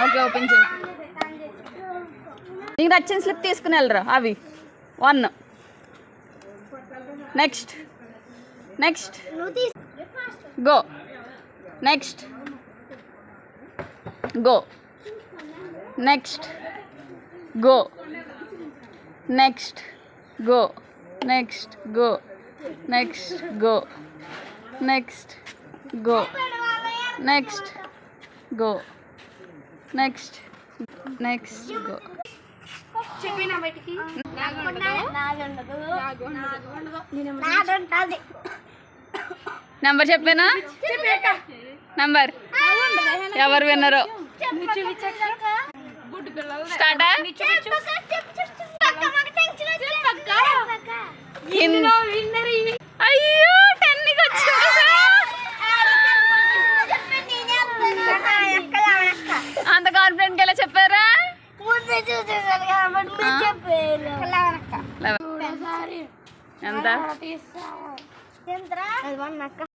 Okay open చేయి. నీకు నచ్చిన స్లిప్ తీసుకుని వెళ్ళరా. అవి 1. Next next go. Next go. Next go. Next go. Next go. Next go. Next go. Next go. Next next go. చెప్పినా బయటికి నెంబర్ చెప్పానా? నెంబర్ ఎవరు విన్నరో స్టార్ట్. అయ్యో 10కి వచ్చింది. అంత కాన్ఫిడెంట్ గా ఎలా చెప్పారా? ఎంత?